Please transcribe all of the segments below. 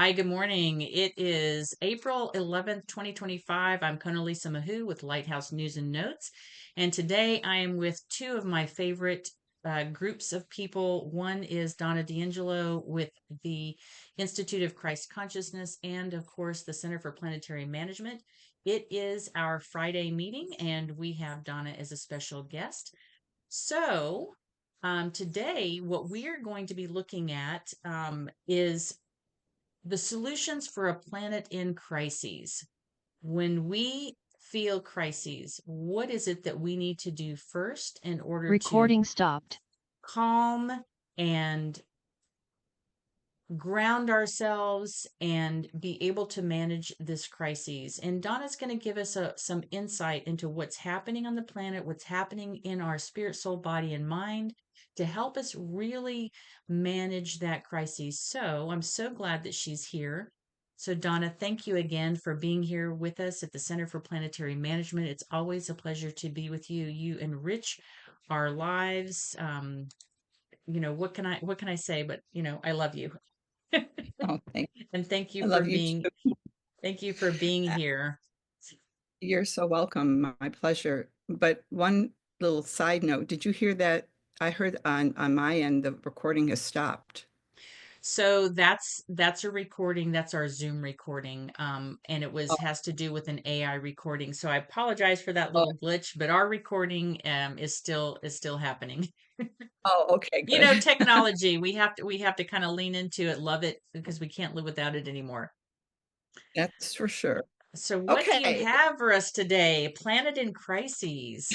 Hi, good morning. It is April 11th, 2025. I'm Conalisa Mahu with Lighthouse News and Notes. And today I am with two of my favorite groups of people. One is Donna D'Ingillo with the Institute of Christ Consciousness and, of course, the Center for Planetary Management. It is our Friday meeting, and we have Donna as a special guest. So, today, what we are going to be looking at is the solutions for a planet in crises. When we feel crises, what is it that we need to do first in order to Recording stopped. calm and ground ourselves and be able to manage this crisis? And Donna's going to give us some insight into what's happening on the planet, what's happening in our spirit, soul, body, and mind to help us really manage that crisis. So I'm so glad that she's here. So, Donna, thank you again for being here with us at the Center for Planetary Management. It's always a pleasure to be with you. You enrich our lives. What can I say? But I love you. Oh, And I love you too. thank you for being Uh, here. You're so welcome. My pleasure. But one little side note, did you hear that? I heard on my end the recording has stopped. So that's a recording, that's our Zoom recording. And it was Oh, has to do with an AI recording. So I apologize for that oh, little glitch, but our recording is still happening. oh, okay, You good. know, technology, we have to kind of lean into it, love it because we can't live without it anymore. That's for sure. So what do you Okay. have for us today? Planet in crises.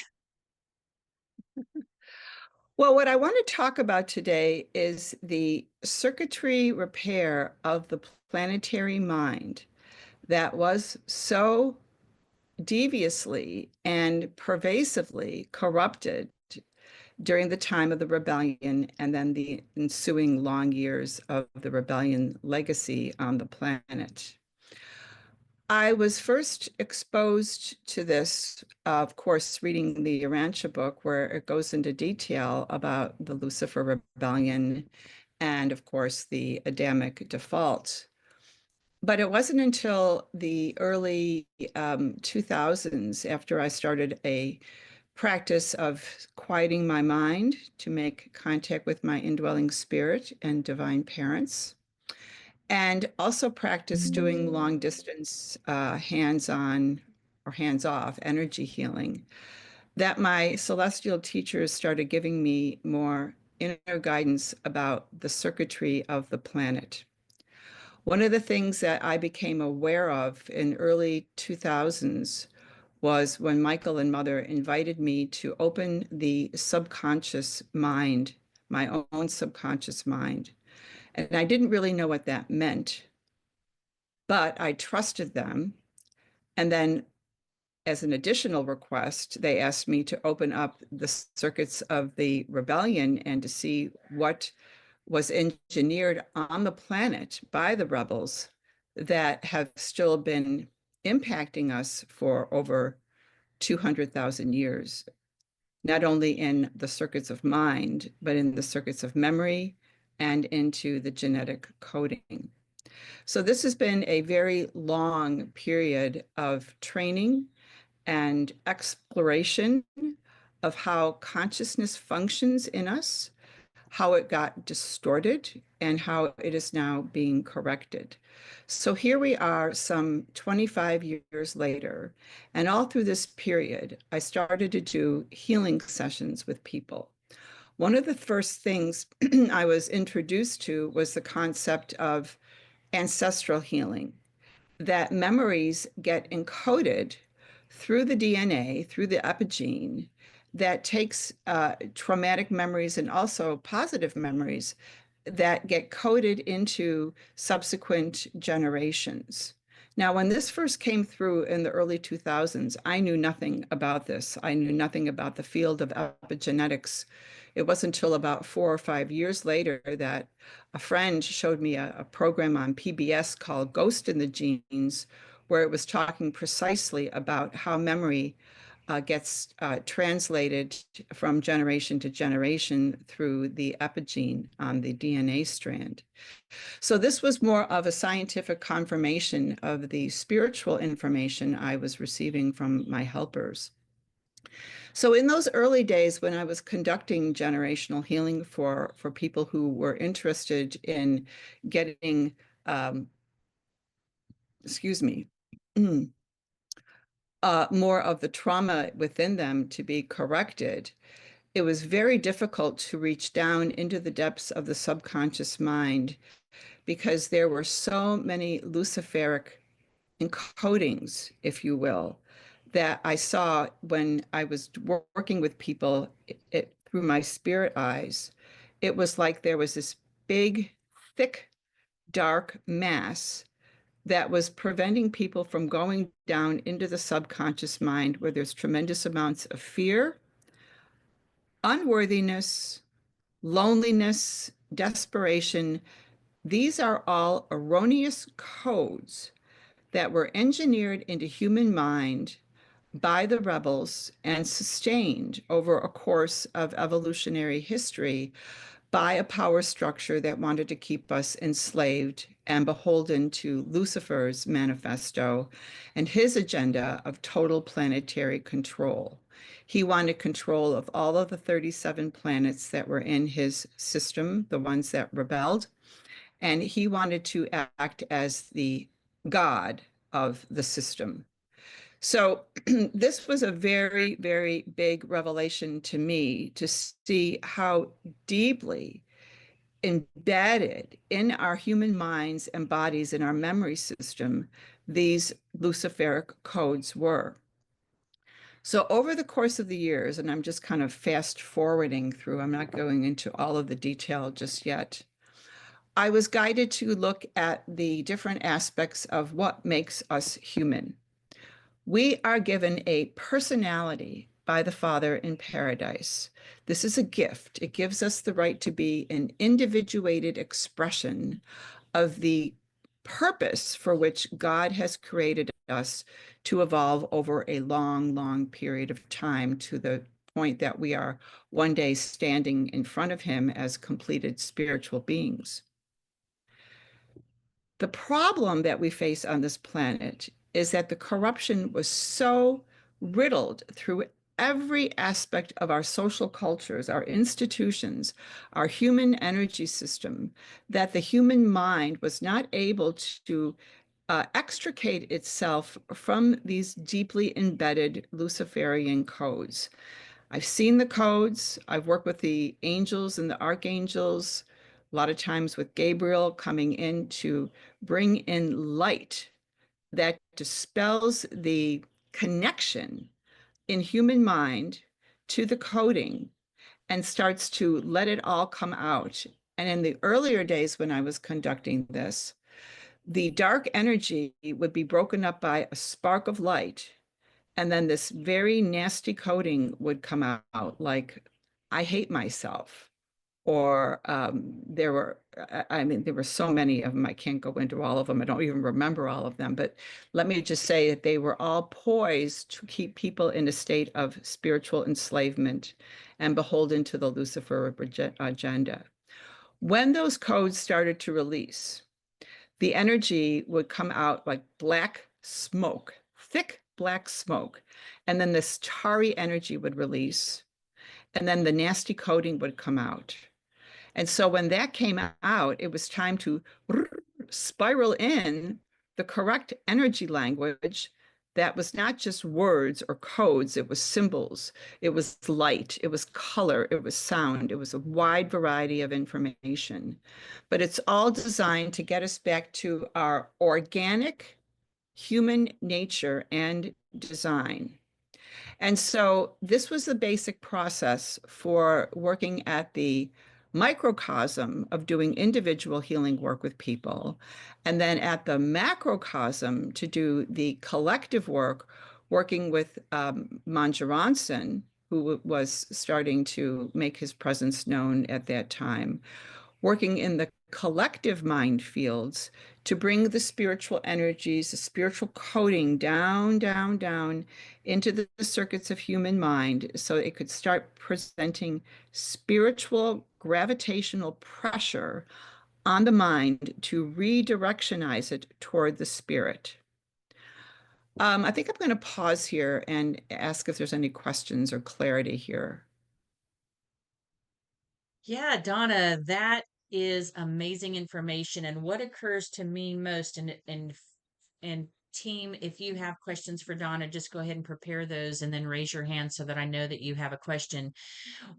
Well, what I want to talk about today is the circuitry repair of the planetary mind that was so deviously and pervasively corrupted during the time of the rebellion and then the ensuing long years of the rebellion legacy on the planet. I was first exposed to this, of course, reading the Urantia book, where it goes into detail about the Lucifer rebellion and, of course, the Adamic default. But it wasn't until the early 2000s, after I started a practice of quieting my mind to make contact with my indwelling spirit and divine parents, and also practice doing long distance hands-on or hands-off energy healing, that my celestial teachers started giving me more inner guidance about the circuitry of the planet. One of the things that I became aware of in early 2000s was when Michael and Mother invited me to open the subconscious mind, my own subconscious mind. And I didn't really know what that meant, but I trusted them. And then, as an additional request, they asked me to open up the circuits of the rebellion and to see what was engineered on the planet by the rebels that have still been impacting us for over 200,000 years, not only in the circuits of mind, but in the circuits of memory and into the genetic coding. So this has been a very long period of training and exploration of how consciousness functions in us, how it got distorted, and how it is now being corrected. So here we are, some 25 years later, and all through this period, I started to do healing sessions with people. One of the first things I was introduced to was the concept of ancestral healing, that memories get encoded through the DNA, through the epigene, that takes traumatic memories and also positive memories that get coded into subsequent generations. Now, when this first came through in the early 2000s, I knew nothing about this. I knew nothing about the field of epigenetics. It wasn't until about 4 or 5 years later that a friend showed me a program on PBS called Ghost in the Genes, where it was talking precisely about how memory gets translated from generation to generation through the epigene on the DNA strand. So this was more of a scientific confirmation of the spiritual information I was receiving from my helpers. So in those early days when I was conducting generational healing for people who were interested in getting, um, excuse me, more of the trauma within them to be corrected, it was very difficult to reach down into the depths of the subconscious mind because there were so many Luciferic encodings, if you will, that I saw when I was working with people through my spirit eyes. It was like there was this big, thick, dark mass that was preventing people from going down into the subconscious mind where there's tremendous amounts of fear, unworthiness, loneliness, desperation. These are all erroneous codes that were engineered into human mind by the rebels and sustained over a course of evolutionary history by a power structure that wanted to keep us enslaved and beholden to Lucifer's manifesto and his agenda of total planetary control. He wanted control of all of the 37 planets that were in his system, the ones that rebelled, and he wanted to act as the god of the system. So this was a very, very big revelation to me to see how deeply embedded in our human minds and bodies, in our memory system, these Luciferic codes were. So over the course of the years, and I'm just kind of fast forwarding through, I'm not going into all of the detail just yet. I was guided to look at the different aspects of what makes us human. We are given a personality by the Father in paradise. This is a gift. It gives us the right to be an individuated expression of the purpose for which God has created us to evolve over a long, long period of time to the point that we are one day standing in front of Him as completed spiritual beings. The problem that we face on this planet is that the corruption was so riddled through every aspect of our social cultures, our institutions, our human energy system, that the human mind was not able to extricate itself from these deeply embedded Luciferian codes. I've seen the codes. I've worked with the angels and the archangels, a lot of times with Gabriel coming in to bring in light that dispels the connection in human mind to the coding and starts to let it all come out. And in the earlier days when I was conducting this, the dark energy would be broken up by a spark of light, and then this very nasty coding would come out like, I hate myself. Or there were so many of them. I can't go into all of them. I don't even remember all of them. But let me just say that they were all poised to keep people in a state of spiritual enslavement and beholden to the Lucifer agenda. When those codes started to release, the energy would come out like black smoke, thick black smoke. And then this tarry energy would release. And then the nasty coating would come out. And so when that came out, it was time to spiral in the correct energy language that was not just words or codes, it was symbols, it was light, it was color, it was sound, it was a wide variety of information. But it's all designed to get us back to our organic human nature and design. And so this was the basic process for working at the microcosm of doing individual healing work with people, and then at the macrocosm to do the collective work, working with Manjaranson, who was starting to make his presence known at that time, working in the collective mind fields to bring the spiritual energies, the spiritual coding down, down, down into the circuits of human mind so it could start presenting spiritual gravitational pressure on the mind to redirectionize it toward the spirit. I think I'm going to pause here and ask if there's any questions or clarity here. Yeah, Donna, that is amazing information. And what occurs to me most, and team, if you have questions for Donna, just go ahead and prepare those and then raise your hand so that I know that you have a question.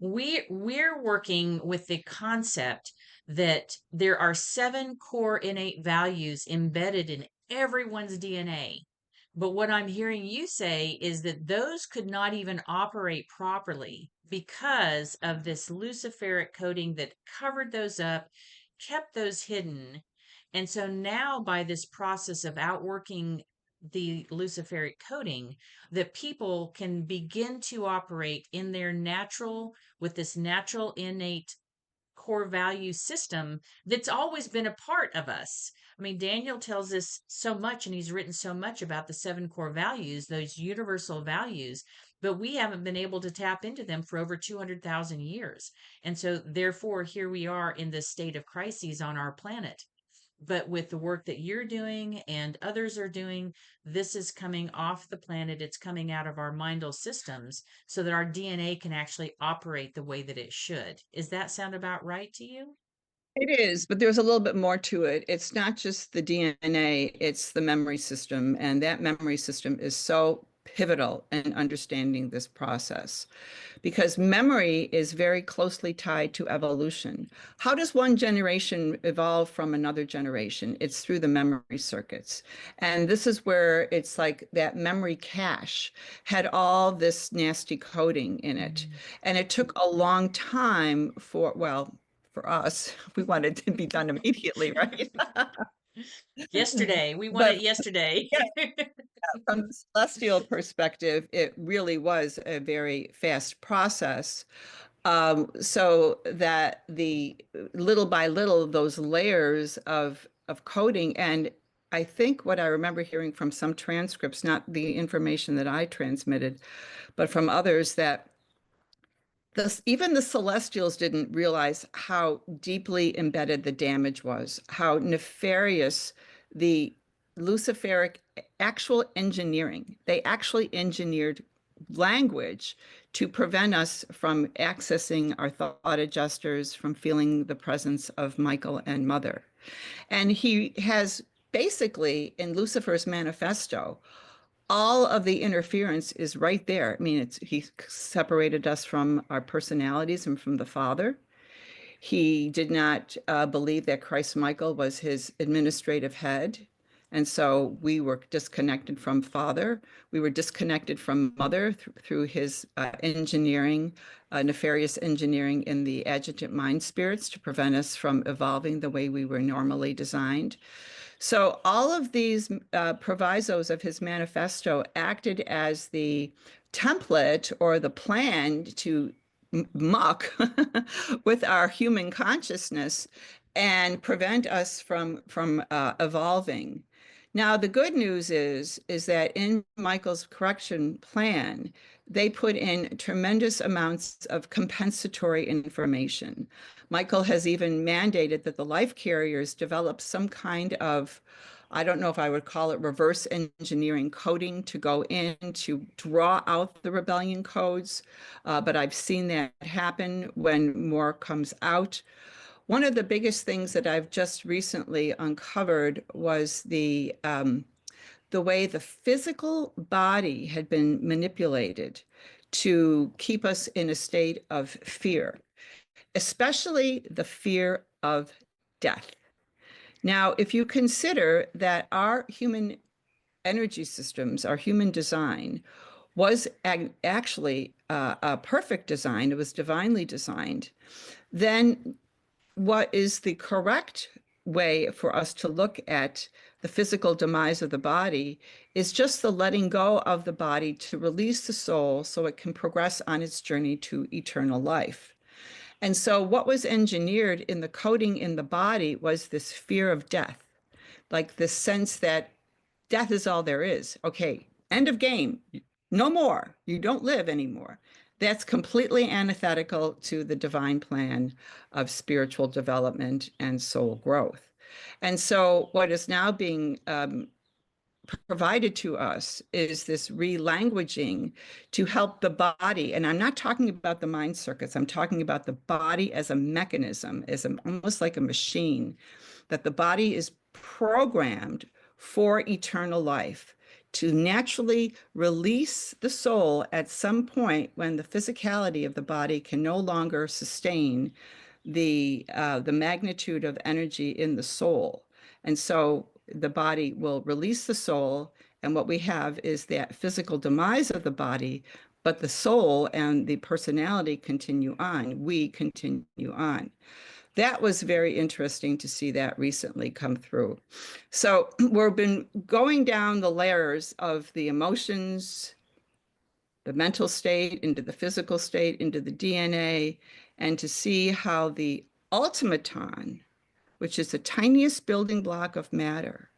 We're working with the concept that there are seven core innate values embedded in everyone's DNA. But what I'm hearing you say is that those could not even operate properly because of this luciferic coating that covered those up, kept those hidden. And so now, by this process of outworking the luciferic coating, that people can begin to operate in their natural, with this natural innate core value system that's always been a part of us. I mean, Daniel tells us so much, and he's written so much about the seven core values, those universal values, but we haven't been able to tap into them for over 200,000 years. And so, therefore, here we are in this state of crises on our planet. But with the work that you're doing and others are doing, this is coming off the planet. It's coming out of our mindal systems so that our DNA can actually operate the way that it should. Is that sound about right to you? It is, but there's a little bit more to it. It's not just the DNA, it's the memory system. And that memory system is so pivotal in understanding this process because memory is very closely tied to evolution. How does one generation evolve from another generation? It's through the memory circuits. And this is where it's like that memory cache had all this nasty coding in it. Mm. And it took a long time for, well, for us, we wanted to be done immediately, right? Yesterday, we want it But yesterday. yeah, from the celestial perspective, it really was a very fast process. So that the little by little, those layers of coding, and I think what I remember hearing from some transcripts, not the information that I transmitted, but from others, that even the Celestials didn't realize how deeply embedded the damage was, how nefarious the Luciferic actual engineering. They actually engineered language to prevent us from accessing our thought adjusters, from feeling the presence of Michael and Mother. And he has basically in Lucifer's manifesto all of the interference is right there. I mean, he separated us from our personalities and from the Father. He did not believe that Christ Michael was his administrative head. And so we were disconnected from Father. We were disconnected from Mother through his engineering, nefarious engineering in the adjutant mind spirits to prevent us from evolving the way we were normally designed. So all of these provisos of his manifesto acted as the template or the plan to muck with our human consciousness and prevent us from evolving. Now, the good news is that in Michael's correction plan, they put in tremendous amounts of compensatory information. Michael has even mandated that the life carriers develop some kind of, I don't know if I would call it reverse engineering coding to go in to draw out the rebellion codes. But I've seen that happen when more comes out. One of the biggest things that I've just recently uncovered was the way the physical body had been manipulated to keep us in a state of fear, especially the fear of death. Now, if you consider that our human energy systems, our human design, was actually a perfect design, it was divinely designed, then what is the correct way for us to look at the physical demise of the body is just the letting go of the body to release the soul so it can progress on its journey to eternal life. And so what was engineered in the coding in the body was this fear of death, like this sense that death is all there is. Okay, end of game. No more. You don't live anymore. That's completely antithetical to the divine plan of spiritual development and soul growth. And so, what is now being provided to us is this relanguaging to help the body. And I'm not talking about the mind circuits, I'm talking about the body as a mechanism, almost like a machine, that the body is programmed for eternal life to naturally release the soul at some point when the physicality of the body can no longer sustain the magnitude of energy in the soul. And so the body will release the soul, and what we have is that physical demise of the body, but the soul and the personality continue on. We continue on. That was very interesting to see that recently come through. So we've been going down the layers of the emotions, the mental state, into the physical state, into the DNA, and to see how the automaton, which is the tiniest building block of matter,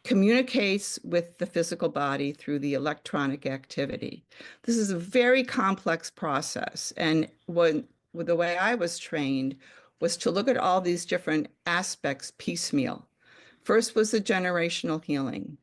communicates with the physical body through the electronic activity. This is a very complex process. And the way I was trained was to look at all these different aspects piecemeal. First was the generational healing.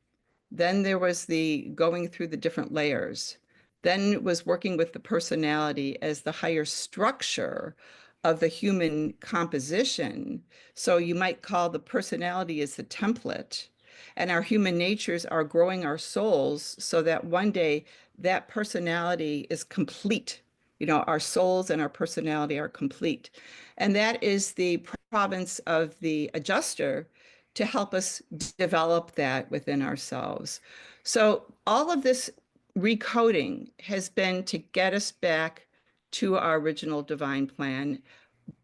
Then there was the going through the different layers. Then it was working with the personality as the higher structure of the human composition. So you might call the personality as the template. And our human natures are growing our souls so that one day that personality is complete. You know, our souls and our personality are complete. And that is the province of the adjuster to help us develop that within ourselves. So all of this recoding has been to get us back to our original divine plan,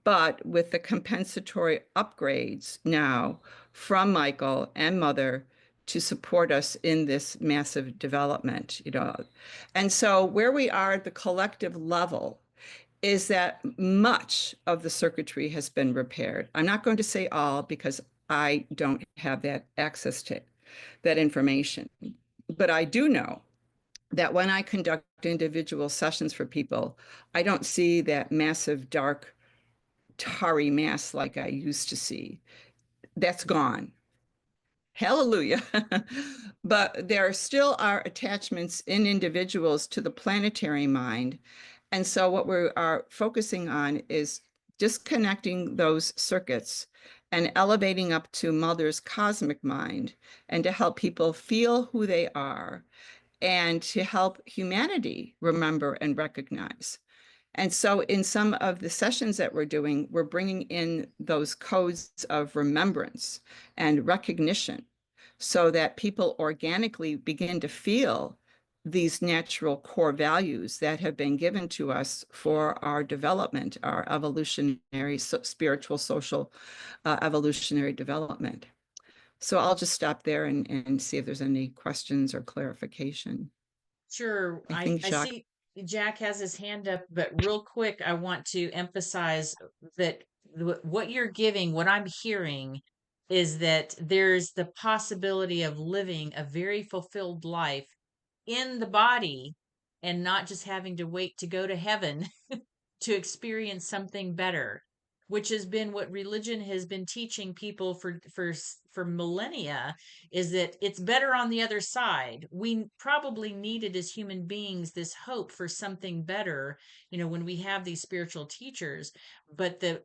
but with the compensatory upgrades now from Michael and Mother to support us in this massive development, you know. And so where we are at the collective level is that much of the circuitry has been repaired. I'm not going to say all because I don't have that access to that information. But I do know that when I conduct individual sessions for people, I don't see that massive dark tarry mass like I used to see. That's gone. Hallelujah. But there still are attachments in individuals to the planetary mind. And so what we are focusing on is disconnecting those circuits and elevating up to Mother's cosmic mind, and to help people feel who they are, and to help humanity remember and recognize. And so in some of the sessions that we're doing, we're bringing in those codes of remembrance and recognition so that people organically begin to feel these natural core values that have been given to us for our development, our evolutionary, spiritual, social, evolutionary development. So I'll just stop there and see if there's any questions or clarification. Sure. I I, think I Jacques. see Jack has his hand up, but real quick, I want to emphasize that what you're giving, what I'm hearing is that there's the possibility of living a very fulfilled life in the body and not just having to wait to go to heaven to experience something better, which has been what religion has been teaching people for millennia, is that it's better on the other side. We probably needed as human beings this hope for something better, when we have these spiritual teachers, but the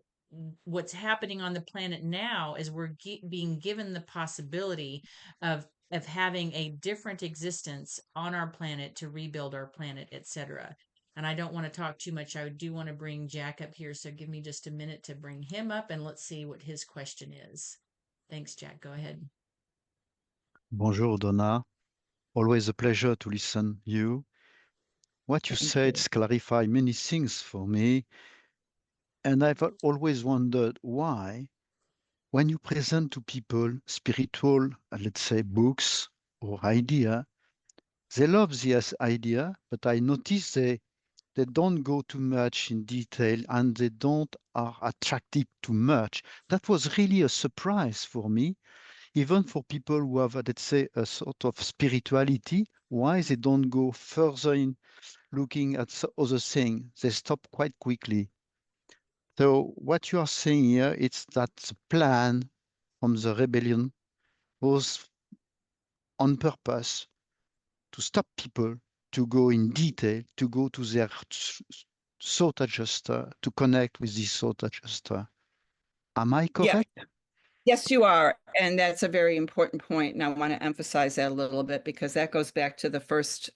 what's happening on the planet now is we're being given the possibility of having a different existence on our planet to rebuild our planet, etc. And I don't want to talk too much. I do want to bring Jack up here. So give me just a minute to bring him up and let's see what his question is. Thanks, Jack. Go ahead. Bonjour, Donna. Always a pleasure to listen you. What you Thank said you. clarify many things for me, and I've always wondered why, when you present to people spiritual, let's say, books or idea, they love this idea, but I notice they they don't go too much in detail and they don't are attractive too much. That was really a surprise for me, even for people who have, let's say, a sort of spirituality, why they don't go further in looking at other things. They stop quite quickly. So what you are saying here, it's that the plan from the rebellion was on purpose to stop people to go in detail, to go to their thought adjuster, to connect with this thought adjuster. Am I Yeah. correct? Yes, you are. And that's a very important point. And I want to emphasize that a little bit because that goes back to the first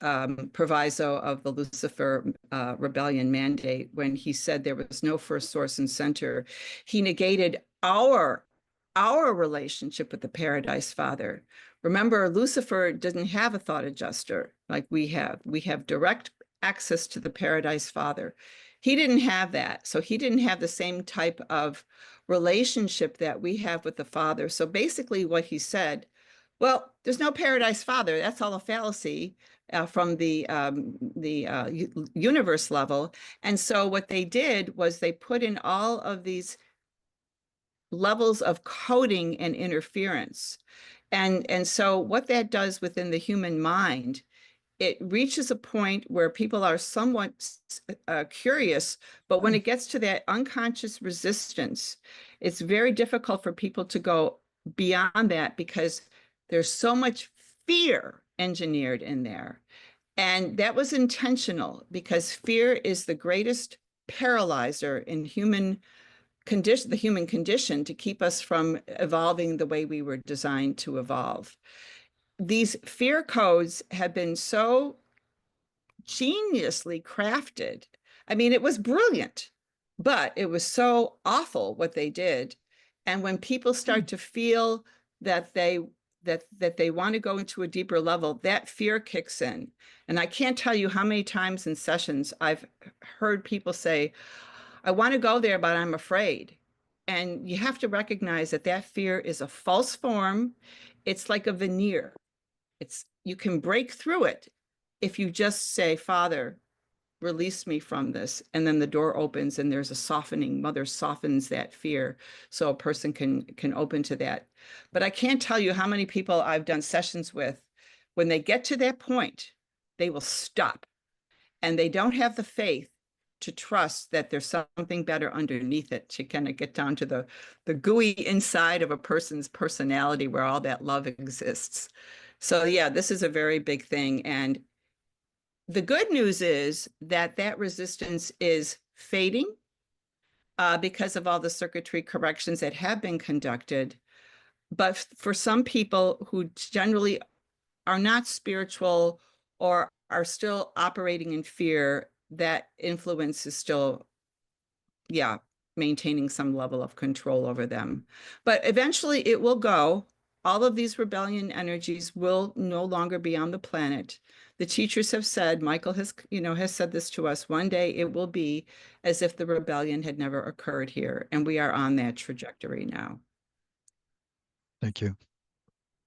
proviso of the Lucifer rebellion mandate when he said there was no first source and center. He negated our relationship with the Paradise Father. Remember, Lucifer didn't have a thought adjuster like we have. We have direct access to the Paradise Father. He didn't have that. So he didn't have the same type of relationship that we have with the Father. So basically, what he said, well, there's no Paradise Father. That's all a fallacy from the universe level. And so what they did was they put in all of these levels of coding and interference. And so what that does within the human mind, it reaches a point where people are somewhat curious, but when it gets to that unconscious resistance, it's very difficult for people to go beyond that because there's so much fear engineered in there. And that was intentional because fear is the greatest paralyzer in the human condition to keep us from evolving the way we were designed to evolve. These fear codes have been so geniusly crafted. I mean, it was brilliant, but it was so awful what they did. And when people start to feel that they want to go into a deeper level, that fear kicks in. And I can't tell you how many times in sessions I've heard people say, I want to go there, but I'm afraid. And you have to recognize that that fear is a false form. It's like a veneer. You can break through it if you just say, Father, release me from this. And then the door opens and there's a softening. Mother softens that fear so a person can open to that. But I can't tell you how many people I've done sessions with, when they get to that point, they will stop and they don't have the faith to trust that there's something better underneath it to kind of get down to the gooey inside of a person's personality where all that love exists. So yeah, this is a very big thing. And the good news is that that resistance is fading because of all the circuitry corrections that have been conducted. But for some people who generally are not spiritual or are still operating in fear, that influence is still, yeah, maintaining some level of control over them. But eventually it will go. All of these rebellion energies will no longer be on the planet. The teachers have said, Michael has said this to us, one day it will be as if the rebellion had never occurred here. And we are on that trajectory now. Thank you.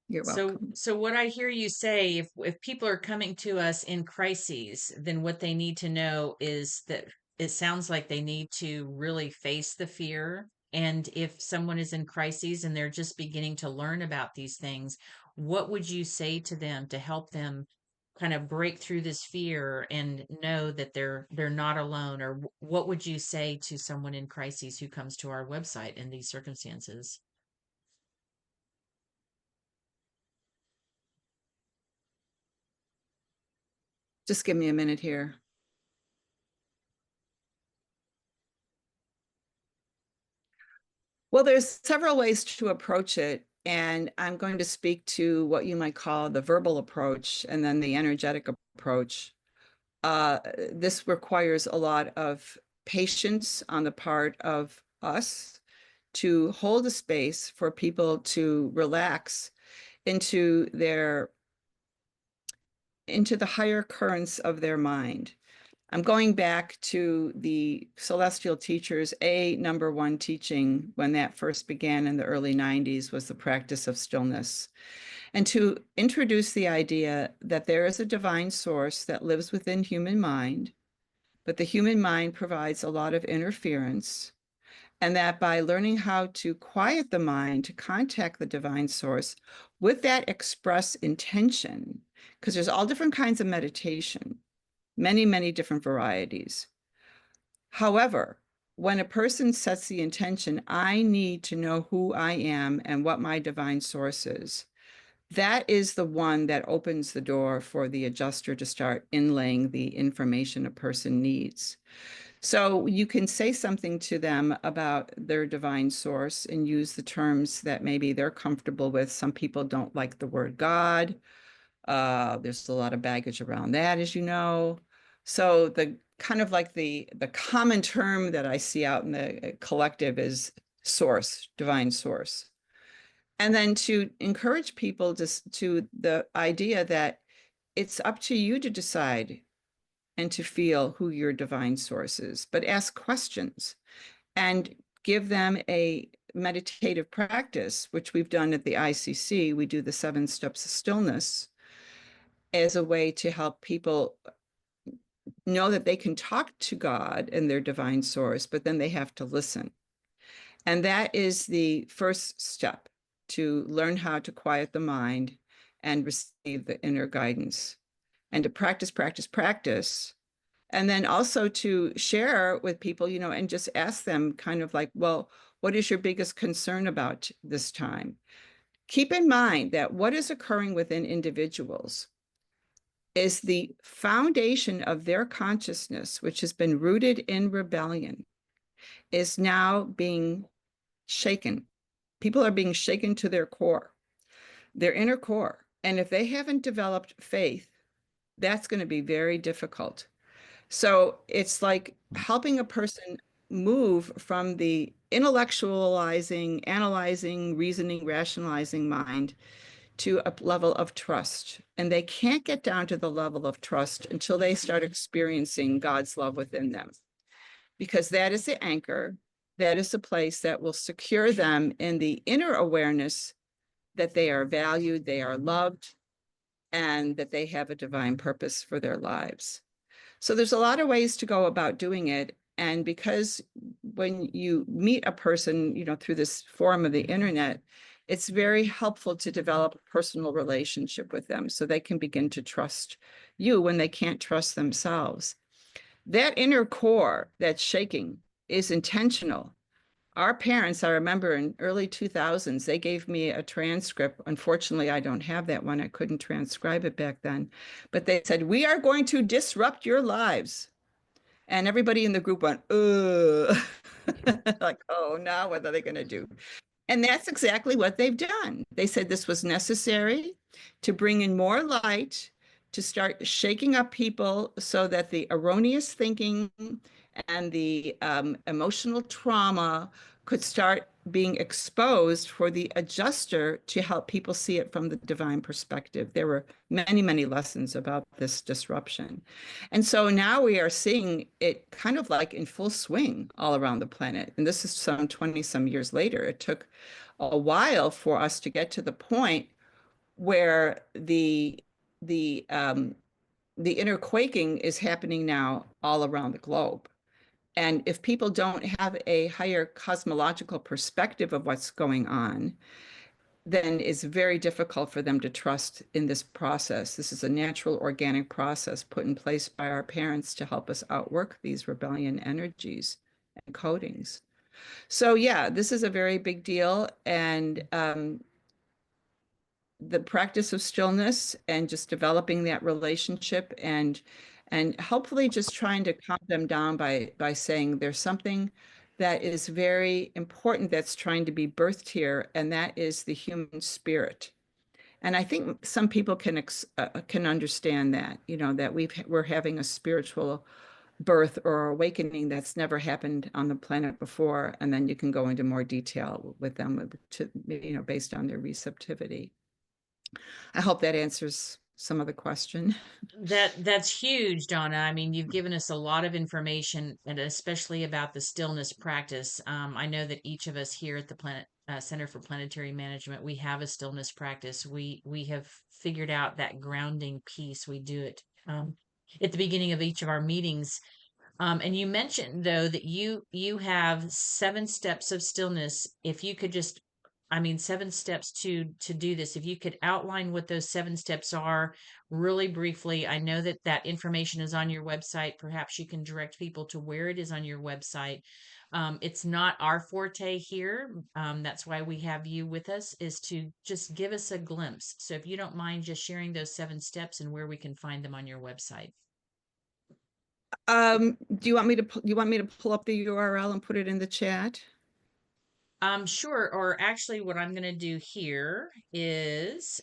You're welcome. So what I hear you say, if people are coming to us in crises, then what they need to know is that it sounds like they need to really face the fear. And if someone is in crises and they're just beginning to learn about these things, what would you say to them to help them kind of break through this fear and know that they're not alone? Or what would you say to someone in crises who comes to our website in these circumstances? Just give me a minute here. Well, there's several ways to approach it. And I'm going to speak to what you might call the verbal approach and then the energetic approach. This requires a lot of patience on the part of us to hold a space for people to relax into the higher currents of their mind. I'm going back to the celestial teachers. Number one teaching when that first began in the early 90s was the practice of stillness. And to introduce the idea that there is a divine source that lives within human mind, but the human mind provides a lot of interference, and that by learning how to quiet the mind to contact the divine source with that express intention, because there's all different kinds of meditation, many, many different varieties. However, when a person sets the intention, I need to know who I am and what my divine source is, that is the one that opens the door for the adjuster to start inlaying the information a person needs. So you can say something to them about their divine source and use the terms that maybe they're comfortable with. Some people don't like the word God. There's a lot of baggage around that, as you know. So the kind of like the common term that I see out in the collective is source, divine source. And then to encourage people to the idea that it's up to you to decide and to feel who your divine source is, but ask questions and give them a meditative practice, which we've done at the ICC. We do the 7 steps of stillness as a way to help people know that they can talk to God and their divine source, but then they have to listen. And that is the first step, to learn how to quiet the mind and receive the inner guidance, and to practice, practice, practice. And then also to share with people, and just ask them kind of like, well, what is your biggest concern about this time? Keep in mind that what is occurring within individuals is the foundation of their consciousness, which has been rooted in rebellion, is now being shaken. People are being shaken to their core, their inner core. And if they haven't developed faith, that's going to be very difficult. So it's like helping a person move from the intellectualizing, analyzing, reasoning, rationalizing mind to a level of trust. And they can't get down to the level of trust until they start experiencing God's love within them, because that is the anchor. That is the place that will secure them in the inner awareness that they are valued, they are loved, and that they have a divine purpose for their lives. So there's a lot of ways to go about doing it. And because when you meet a person, through this forum of the internet, it's very helpful to develop a personal relationship with them so they can begin to trust you when they can't trust themselves. That inner core that's shaking is intentional. Our parents, I remember in early 2000s, they gave me a transcript. Unfortunately, I don't have that one. I couldn't transcribe it back then. But they said, we are going to disrupt your lives. And everybody in the group went, ugh. Like, oh, now what are they going to do? And that's exactly what they've done. They said this was necessary to bring in more light, to start shaking up people so that the erroneous thinking and the emotional trauma could start being exposed for the adjuster to help people see it from the divine perspective. There were many, many lessons about this disruption. And so now we are seeing it kind of like in full swing all around the planet. And this is some 20 some years later. It took a while for us to get to the point where the inner quaking is happening now all around the globe. And if people don't have a higher cosmological perspective of what's going on, then it's very difficult for them to trust in this process. This is a natural organic process put in place by our parents to help us outwork these rebellion energies and codings. So yeah, this is a very big deal. And the practice of stillness and just developing that relationship and hopefully just trying to calm them down by saying there's something that is very important that's trying to be birthed here, and that is the human spirit. And I think some people can understand that, that we're having a spiritual birth or awakening that's never happened on the planet before, and then you can go into more detail with them based on their receptivity. I hope that answers some of the question. That's huge, Donna. I mean, you've given us a lot of information, and especially about the stillness practice. I know that each of us here at the Center for Planetary Management, we have a stillness practice. We have figured out that grounding piece. We do it at the beginning of each of our meetings. And you mentioned though that you have 7 steps of stillness. If you could just, I mean, 7 steps to do this. If you could outline what those 7 steps are really briefly. I know that that information is on your website. Perhaps you can direct people to where it is on your website. It's not our forte here. That's why we have you with us, is to just give us a glimpse. So if you don't mind just sharing those 7 steps and where we can find them on your website. Do you want me to pull up the URL and put it in the chat? Sure. Or actually, what I'm going to do here is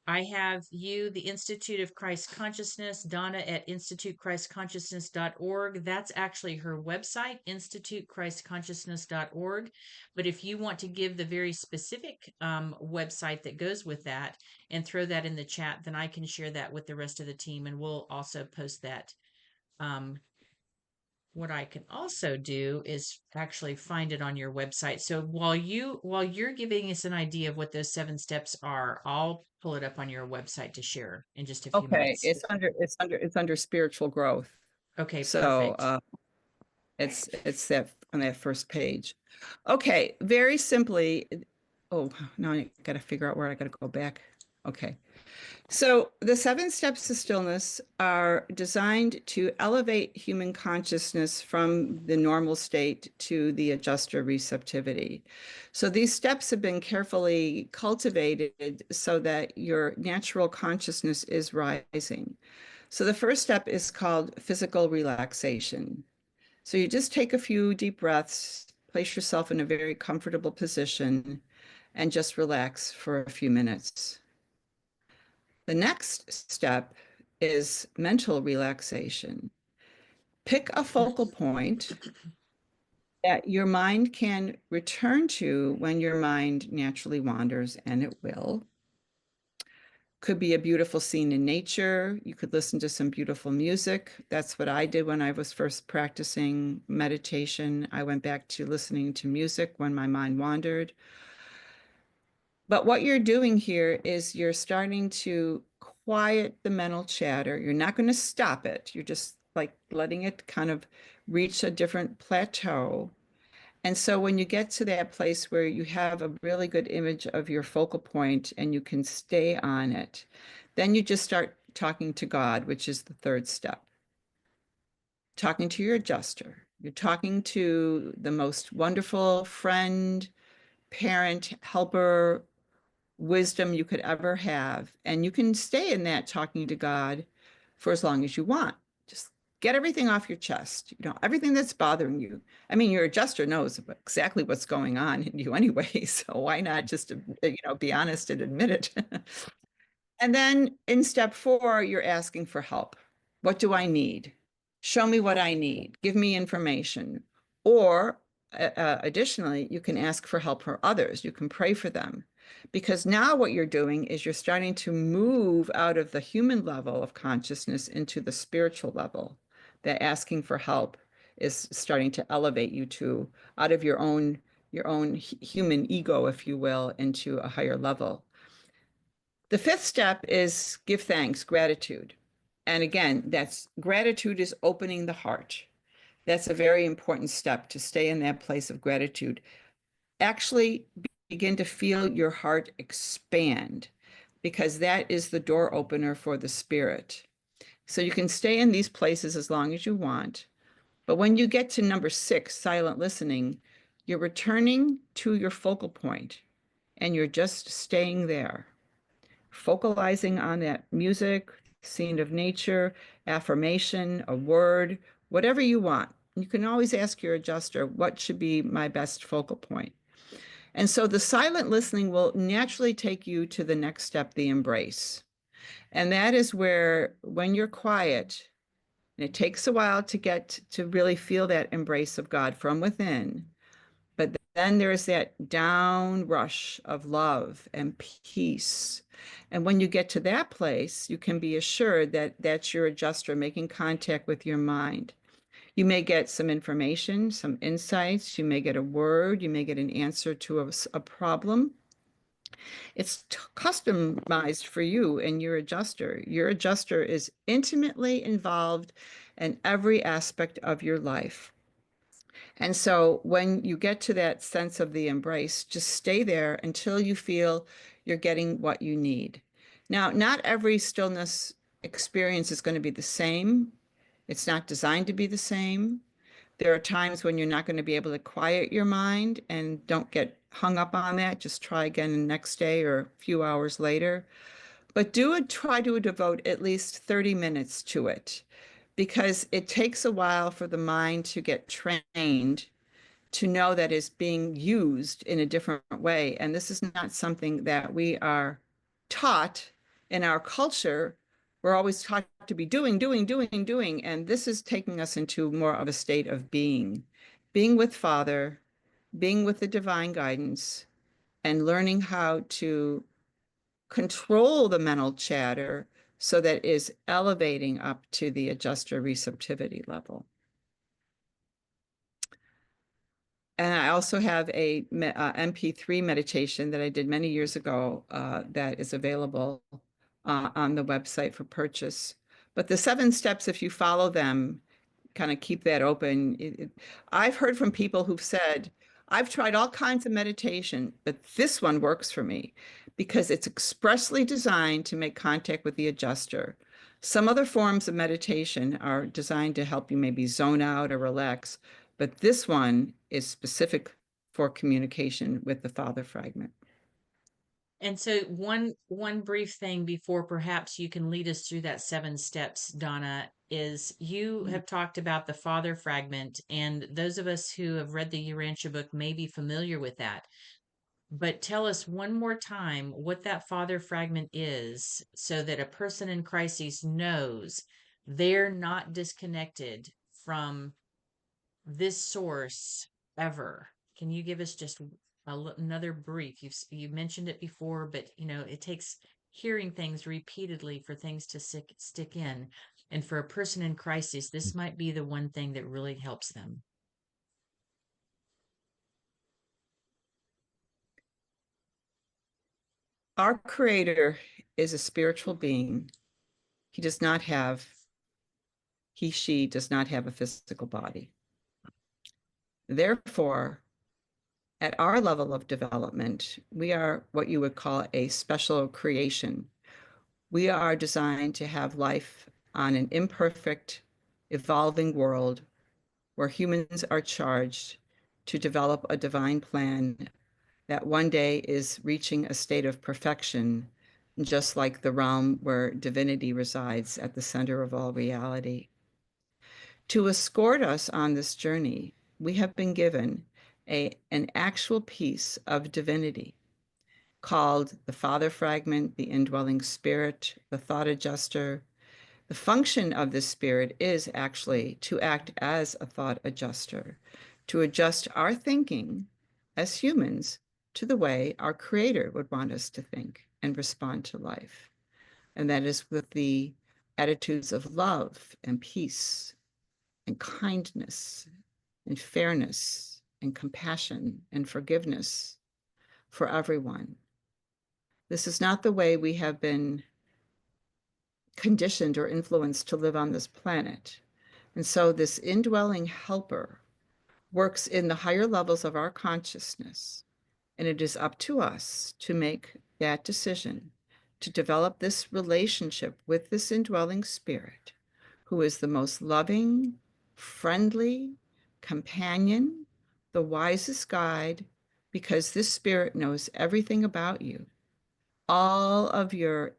I have you, the Institute of Christ Consciousness, Donna at institutechristconsciousness.org. That's actually her website, institutechristconsciousness.org. But if you want to give the very specific website that goes with that and throw that in the chat, then I can share that with the rest of the team, and we'll also post that. What I can also do is actually find it on your website. So while you're giving us an idea of what those 7 steps are, I'll pull it up on your website to share in just a few Okay, minutes. it's under spiritual growth. Okay, So perfect. it's that on that first page. Okay, very simply. Oh, now I got to figure out where I got to go back. Okay. So the 7 steps to stillness are designed to elevate human consciousness from the normal state to the adjuster receptivity. So these steps have been carefully cultivated so that your natural consciousness is rising. So the first step is called physical relaxation. So you just take a few deep breaths, place yourself in a very comfortable position, and just relax for a few minutes. The next step is mental relaxation. Pick a focal point that your mind can return to when your mind naturally wanders, and it will. Could be a beautiful scene in nature. You could listen to some beautiful music. That's what I did when I was first practicing meditation. I went back to listening to music when my mind wandered. But what you're doing here is you're starting to quiet the mental chatter. You're not going to stop it. You're just like letting it kind of reach a different plateau. And so when you get to that place where you have a really good image of your focal point and you can stay on it, then you just start talking to God, which is the third step. Talking to your adjuster. You're talking to the most wonderful friend, parent, helper, wisdom you could ever have. And you can stay in that talking to God for as long as you want. Just get everything off your chest, everything that's bothering you. I mean, your adjuster knows exactly what's going on in you anyway. So why not just, be honest and admit it? And then in step 4, you're asking for help. What do I need? Show me what I need. Give me information. Or additionally, you can ask for help for others. You can pray for them. Because now what you're doing is you're starting to move out of the human level of consciousness into the spiritual level. That asking for help is starting to elevate you to out of your own human ego, if you will, into a higher level. The 5th step is give thanks, gratitude. And again, that's gratitude is opening the heart. That's a very important step to stay in that place of gratitude. Actually begin to feel your heart expand because that is the door opener for the spirit. So you can stay in these places as long as you want. But when you get to number 6, silent listening, you're returning to your focal point and you're just staying there, focalizing on that music, scene of nature, affirmation, a word, whatever you want. You can always ask your adjuster, what should be my best focal point? And so the silent listening will naturally take you to the next step, the embrace. And that is where, when you're quiet, and it takes a while to get to really feel that embrace of God from within, but then there's that down rush of love and peace. And when you get to that place, you can be assured that that's your adjuster making contact with your mind. You may get some information, some insights. You may get a word. You may get an answer to a problem. It's customized for you and your adjuster. Your adjuster is intimately involved in every aspect of your life. And so when you get to that sense of the embrace, just stay there until you feel you're getting what you need. Now, not every stillness experience is going to be the same. It's not designed to be the same. There are times when you're not going to be able to quiet your mind, and don't get hung up on that. Just try again the next day or a few hours later. But try to devote at least 30 minutes to it, because it takes a while for the mind to get trained to know that it's being used in a different way. And this is not something that we are taught in our culture. We're always taught to be doing, doing, doing, doing. And this is taking us into more of a state of being with Father, being with the divine guidance, and learning how to control the mental chatter so that it is elevating up to the adjuster receptivity level. And I also have a MP3 meditation that I did many years ago that is available on the website for purchase. But the 7 steps, if you follow them, kind of keep that open. I've heard from people who've said, I've tried all kinds of meditation, but this one works for me because it's expressly designed to make contact with the adjuster. Some other forms of meditation are designed to help you maybe zone out or relax, but this one is specific for communication with the father fragment. And so one brief thing before perhaps you can lead us through that 7 steps, Donna, is you have talked about the father fragment, and those of us who have read the Urantia book may be familiar with that. But tell us one more time what that father fragment is so that a person in crisis knows they're not disconnected from this source ever. Can you give us just another brief? You mentioned it before, but it takes hearing things repeatedly for things to stick in. And for a person in crisis, this might be the one thing that really helps them. Our creator is a spiritual being. He does not have, she does not have a physical body. Therefore, at our level of development, we are what you would call a special creation. We are designed to have life on an imperfect, evolving world where humans are charged to develop a divine plan that one day is reaching a state of perfection, just like the realm where divinity resides at the center of all reality. To escort us on this journey, we have been given an actual piece of divinity called the Father Fragment, the Indwelling Spirit, the Thought Adjuster. The function of this spirit is actually to act as a thought adjuster, to adjust our thinking as humans to the way our Creator would want us to think and respond to life. And that is with the attitudes of love and peace and kindness and fairness and compassion and forgiveness for everyone. This is not the way we have been conditioned or influenced to live on this planet. And so this indwelling helper works in the higher levels of our consciousness. And it is up to us to make that decision to develop this relationship with this indwelling spirit, who is the most loving, friendly companion, the wisest guide, because this spirit knows everything about you, all of your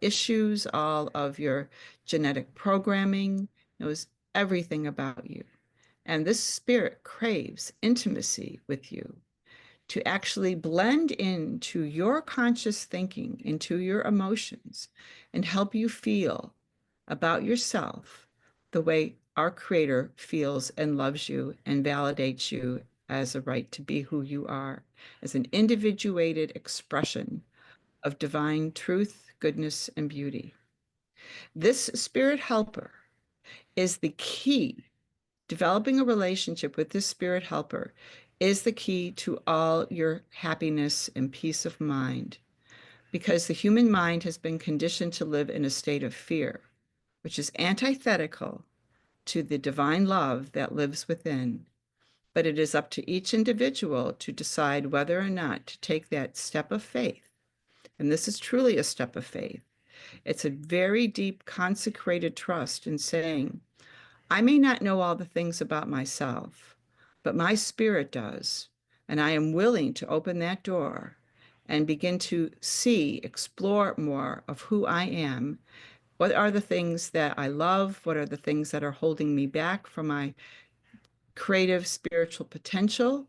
issues, all of your genetic programming, knows everything about you. And this spirit craves intimacy with you, to actually blend into your conscious thinking, into your emotions, and help you feel about yourself the way our Creator feels and loves you and validates you as a right to be who you are, as an individuated expression of divine truth, goodness, and beauty. This spirit helper is the key. Developing a relationship with this spirit helper is the key to all your happiness and peace of mind, because the human mind has been conditioned to live in a state of fear, which is antithetical to the divine love that lives within. But it is up to each individual to decide whether or not to take that step of faith. And this is truly a step of faith. It's a very deep, consecrated trust in saying, I may not know all the things about myself, but my spirit does. And I am willing to open that door and begin to see, explore more of who I am. What are the things that I love? What are the things that are holding me back from my creative spiritual potential?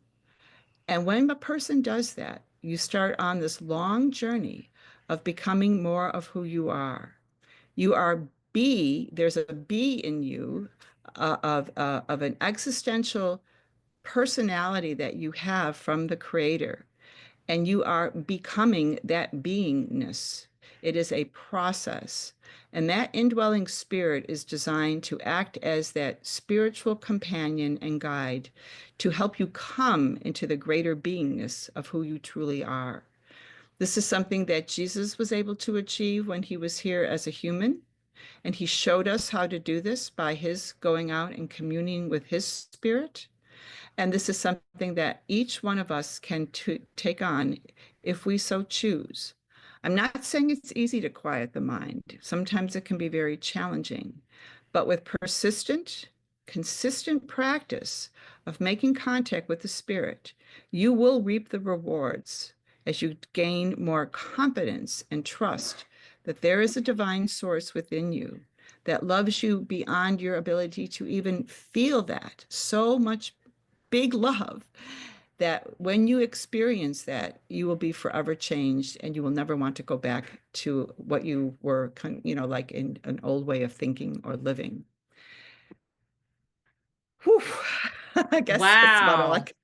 And when a person does that, you start on this long journey of becoming more of who you are. You are there's a B in you of an existential personality that you have from the Creator, and you are becoming that beingness. It is a process. And that indwelling spirit is designed to act as that spiritual companion and guide to help you come into the greater beingness of who you truly are. This is something that Jesus was able to achieve when he was here as a human. And he showed us how to do this by his going out and communing with his spirit. And this is something that each one of us can take on if we so choose. I'm not saying it's easy to quiet the mind. Sometimes it can be very challenging. But with persistent, consistent practice of making contact with the spirit, you will reap the rewards as you gain more confidence and trust that there is a divine source within you that loves you beyond your ability to even feel that. So much big love that when you experience that, you will be forever changed and you will never want to go back to what you were, like in an old way of thinking or living. Whew. I guess that's about all I Wow. can.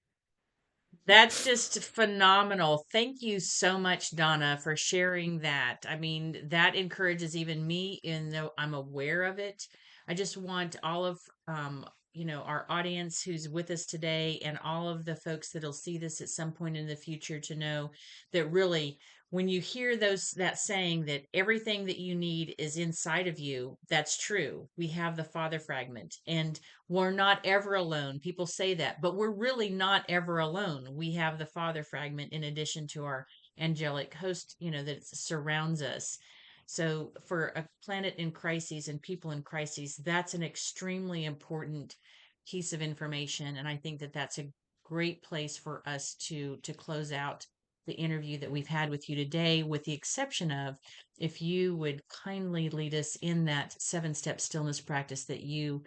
That's just phenomenal. Thank you so much, Donna, for sharing that. I mean, that encourages even me, even though I'm aware of it. I just want all of our audience who's with us today and all of the folks that'll see this at some point in the future to know that really when you hear that saying that everything that you need is inside of you, that's true. We have the father fragment and we're not ever alone. People say that, but we're really not ever alone. We have the father fragment in addition to our angelic host, that surrounds us. So for a planet in crises and people in crises, that's an extremely important piece of information. And I think that that's a great place for us to close out the interview that we've had with you today, with the exception of if you would kindly lead us in that 7-step stillness practice that you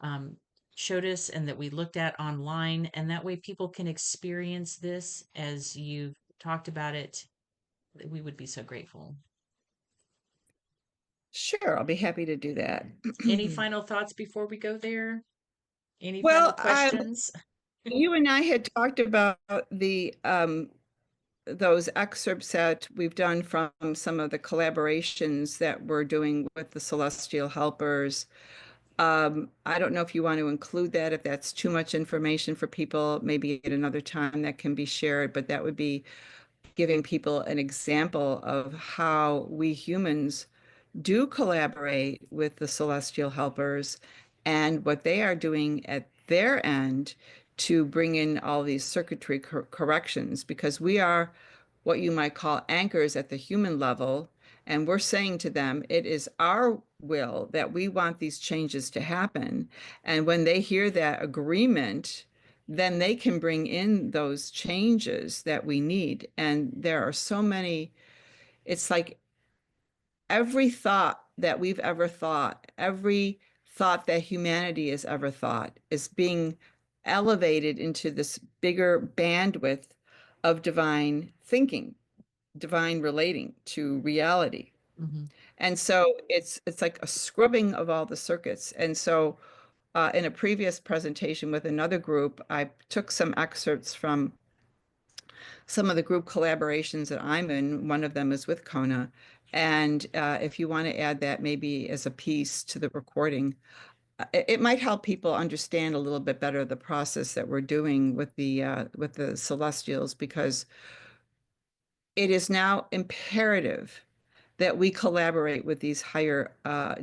um, showed us and that we looked at online. And that way people can experience this as you've talked about it. We would be so grateful. Sure, I'll be happy to do that. Any final thoughts before we go there? Any final Well, questions? you and I had talked about the those excerpts that we've done from some of the collaborations that we're doing with the Celestial Helpers. I don't know if you want to include that, if that's too much information for people, maybe at another time that can be shared, but that would be giving people an example of how we humans do collaborate with the celestial helpers and what they are doing at their end to bring in all these circuitry corrections, because we are what you might call anchors at the human level. And we're saying to them, it is our will that we want these changes to happen. And when they hear that agreement, then they can bring in those changes that we need. And there are so many, it's like every thought that we've ever thought, every thought that humanity has ever thought is being elevated into this bigger bandwidth of divine thinking, divine relating to reality. Mm-hmm. And so it's like a scrubbing of all the circuits. And so in a previous presentation with another group, I took some excerpts from some of the group collaborations that I'm in. One of them is with Kona. And if you want to add that maybe as a piece to the recording, it might help people understand a little bit better the process that we're doing with the celestials, because it is now imperative that we collaborate with these higher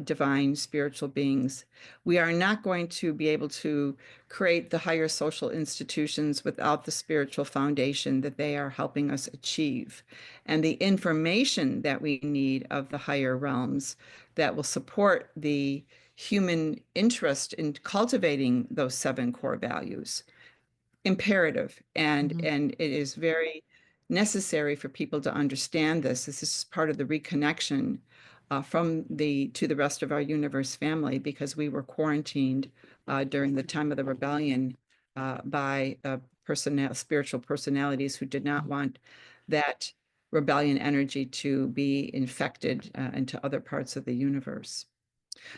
divine spiritual beings. We are not going to be able to create the higher social institutions without the spiritual foundation that they are helping us achieve, and the information that we need of the higher realms that will support the human interest in cultivating those seven core values. Imperative, and Mhm. it is very necessary for people to understand this. This is part of the reconnection from the to the rest of our universe family, because we were quarantined during the time of the rebellion by spiritual personalities who did not want that rebellion energy to be infected into other parts of the universe.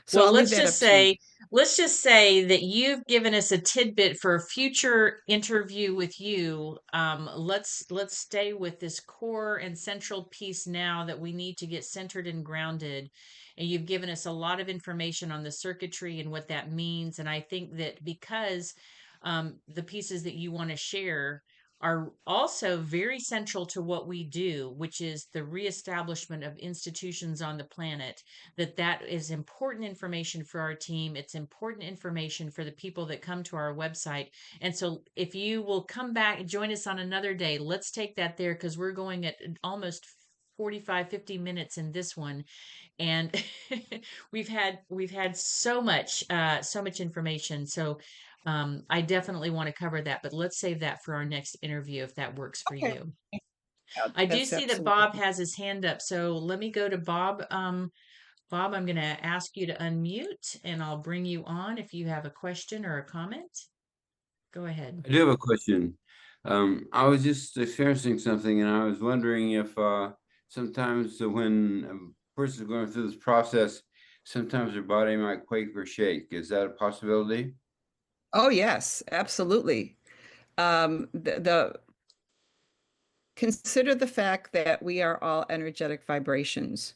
So Well, I'll leave that up to you. let's just say that you've given us a tidbit for a future interview with you. Let's stay with this core and central piece now that we need to get centered and grounded. And you've given us a lot of information on the circuitry and what that means. And I think that because the pieces that you want to share are also very central to what we do, which is the reestablishment of institutions on the planet, that is important information for our team. It's important information for the people that come to our website. And so if you will come back and join us on another day, let's take that there, because we're going at almost 45-50 minutes in this one, and we've had so much information. So I definitely want to cover that, but let's save that for our next interview if that works for Okay. you. Yeah, I do that's see that absolutely. Bob has his hand up, so let me go to Bob. Bob, I'm going to ask you to unmute and I'll bring you on if you have a question or a comment. Go ahead. I do have a question. I was just experiencing something, and I was wondering if sometimes when a person is going through this process, sometimes their body might quake or shake. Is that a possibility? Oh, yes, absolutely. The consider the fact that we are all energetic vibrations,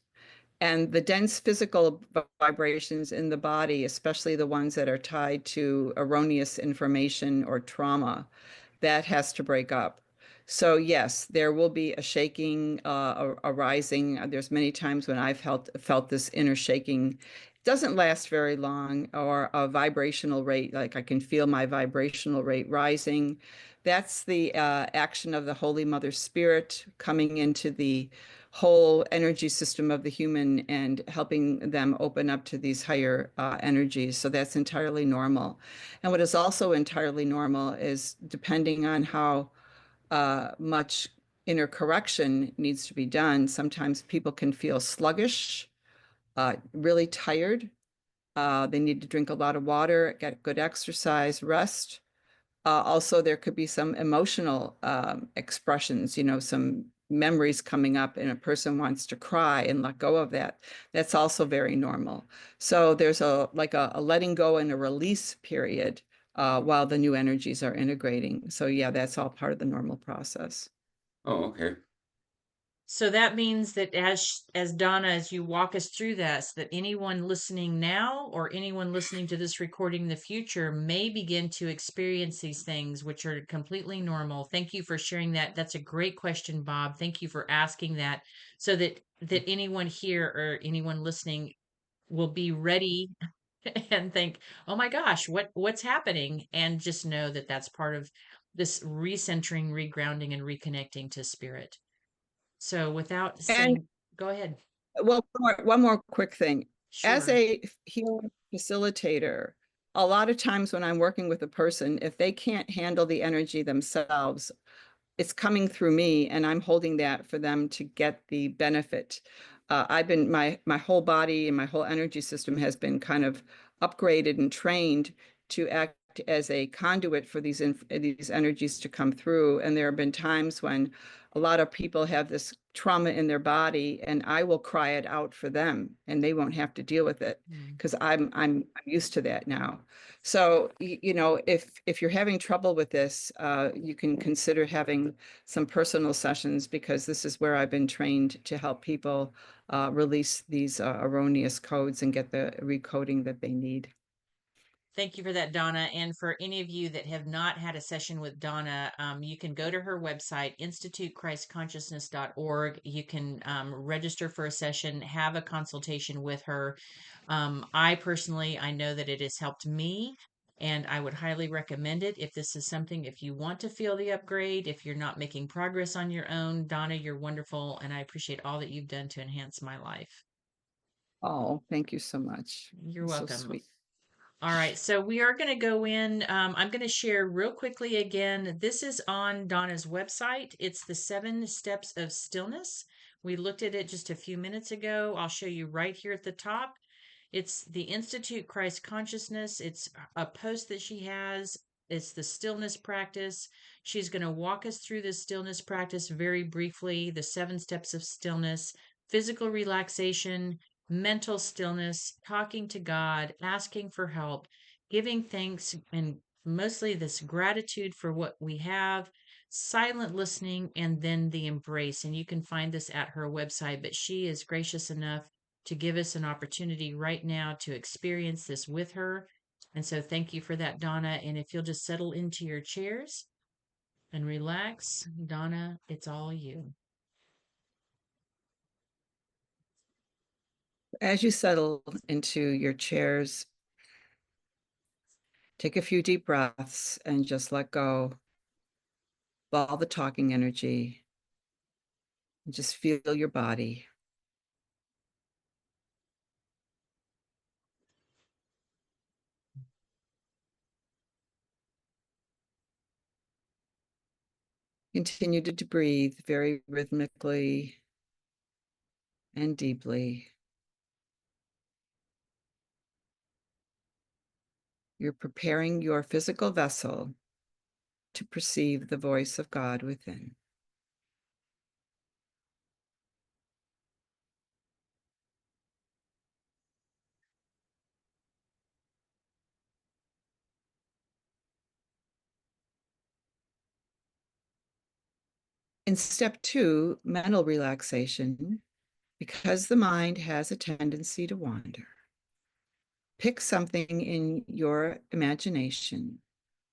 and the dense physical vibrations in the body, especially the ones that are tied to erroneous information or trauma, that has to break up. So yes, there will be a shaking, a rising. There's many times when I've felt this inner shaking. It doesn't last very long, or a vibrational rate, like I can feel my vibrational rate rising. That's the action of the Holy Mother Spirit coming into the whole energy system of the human and helping them open up to these higher energies. So that's entirely normal. And what is also entirely normal is, depending on how much inner correction needs to be done, sometimes people can feel sluggish, really tired. They need to drink a lot of water, get good exercise, rest. Also, there could be some emotional expressions, some memories coming up, and a person wants to cry and let go of that. That's also very normal. So there's a letting go and a release period while the new energies are integrating. So yeah, that's all part of the normal process. Oh, okay. So that means that as Donna, as you walk us through this, that anyone listening now or anyone listening to this recording in the future may begin to experience these things, which are completely normal. Thank you for sharing that. That's a great question, Bob. Thank you for asking that, so that anyone here or anyone listening will be ready and think, "Oh my gosh, what's happening?" And just know that that's part of this recentering, regrounding, and reconnecting to spirit. So without And saying, go ahead. well, one more quick thing. As Sure. a healing facilitator, a lot of times when I'm working with a person, if they can't handle the energy themselves, it's coming through me, and I'm holding that for them to get the benefit. I've been my whole body and my whole energy system has been kind of upgraded and trained to act as a conduit for these energies to come through. And there have been times when a lot of people have this trauma in their body, and I will cry it out for them, and they won't have to deal with it, Mm. because I'm used to that now. So, if you're having trouble with this, you can consider having some personal sessions, because this is where I've been trained to help people release these erroneous codes and get the recoding that they need. Thank you for that, Donna. And for any of you that have not had a session with Donna, you can go to her website, institutechristconsciousness.org. You can register for a session, have a consultation with her. I personally, I know that it has helped me, and I would highly recommend it. If this is something, if you want to feel the upgrade, if you're not making progress on your own, Donna, you're wonderful, and I appreciate all that you've done to enhance my life. Oh, thank you so much. You're So welcome. sweet. All right, so we are going to go in. I'm going to share real quickly again. This is on Donna's website. It's the 7 Steps of Stillness. We looked at it just a few minutes ago. I'll show you right here at the top. It's the Institute Christ Consciousness. It's a post that she has. It's the stillness practice. She's going to walk us through the stillness practice very briefly, the 7 steps of stillness, physical relaxation, mental stillness, talking to God, asking for help, giving thanks, and mostly this gratitude for what we have, silent listening, and then the embrace. And you can find this at her website, but she is gracious enough to give us an opportunity right now to experience this with her. And so thank you for that, Donna. And if you'll just settle into your chairs and relax, Donna, it's all you. As you settle into your chairs, take a few deep breaths and just let go of all the talking energy. And just feel your body. Continue to breathe very rhythmically and deeply. You're preparing your physical vessel to perceive the voice of God within. In step 2, mental relaxation, because the mind has a tendency to wander, pick something in your imagination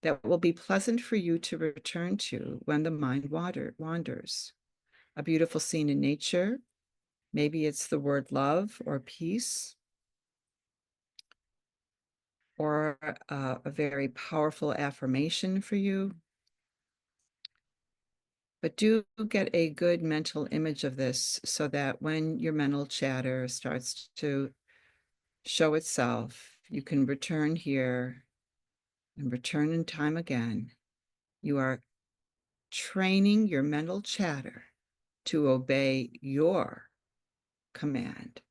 that will be pleasant for you to return to when the mind wanders. A beautiful scene in nature, maybe it's the word love or peace, or a very powerful affirmation for you. But do get a good mental image of this so that when your mental chatter starts to show itself, you can return here and return in time again. You are training your mental chatter to obey your command,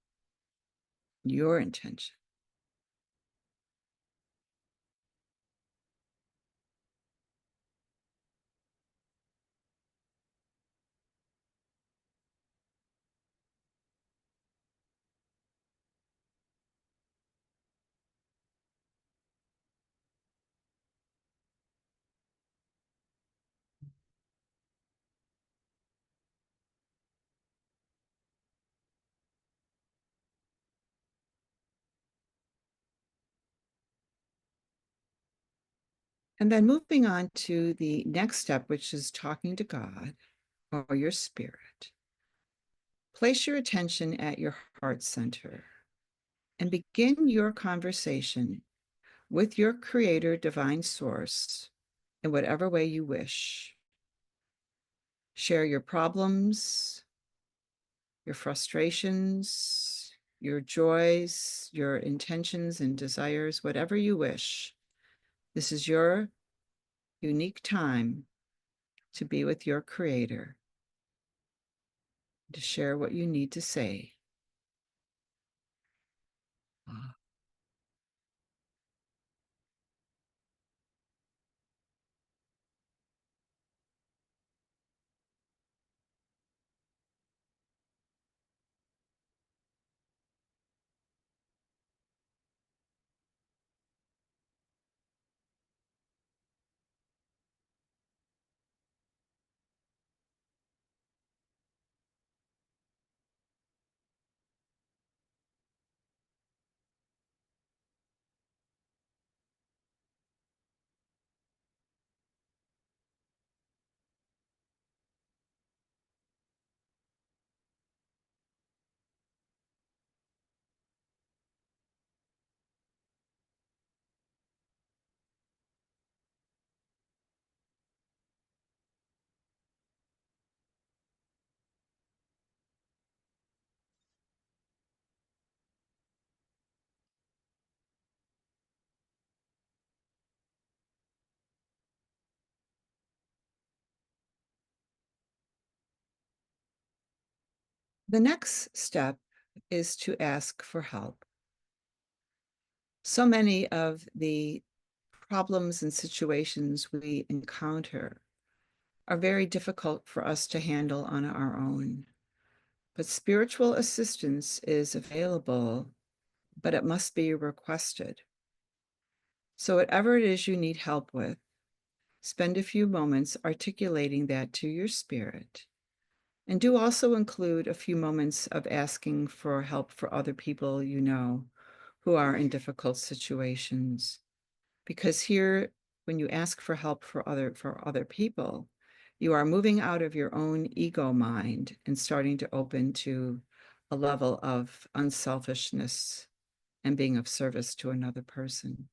your intention. And then moving on to the next step, which is talking to God or your spirit. Place your attention at your heart center and begin your conversation with your creator, divine source, in whatever way you wish. Share your problems, your frustrations, your joys, your intentions and desires, whatever you wish. This is your unique time to be with your creator, to share what you need to say. The next step is to ask for help. So many of the problems and situations we encounter are very difficult for us to handle on our own. But spiritual assistance is available, but it must be requested. So whatever it is you need help with, spend a few moments articulating that to your spirit. And do also include a few moments of asking for help for other people you know who are in difficult situations. Because here, when you ask for help for other people, you are moving out of your own ego mind and starting to open to a level of unselfishness and being of service to another person.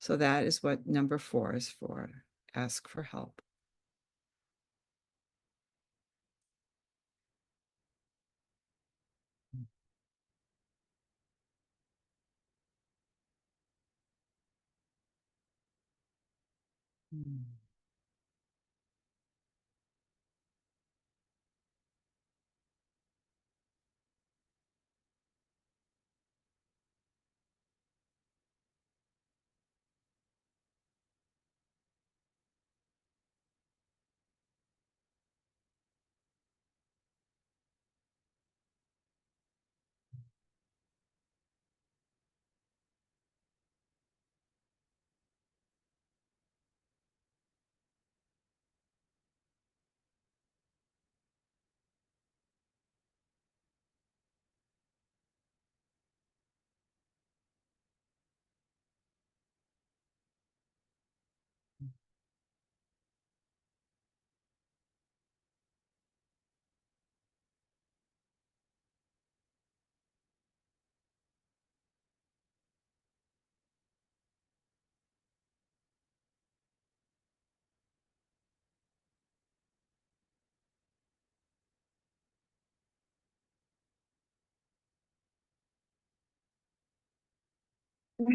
So that is what number 4 is for. Ask for help.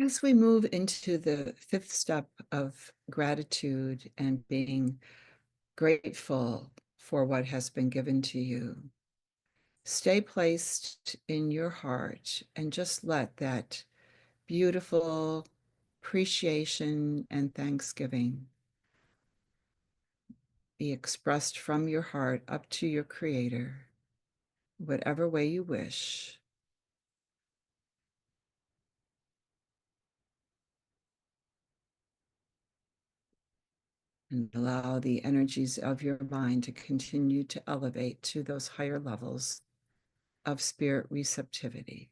As we move into the 5th step of gratitude and being grateful for what has been given to you, stay placed in your heart and just let that beautiful appreciation and thanksgiving be expressed from your heart up to your Creator, whatever way you wish. And allow the energies of your mind to continue to elevate to those higher levels of spirit receptivity.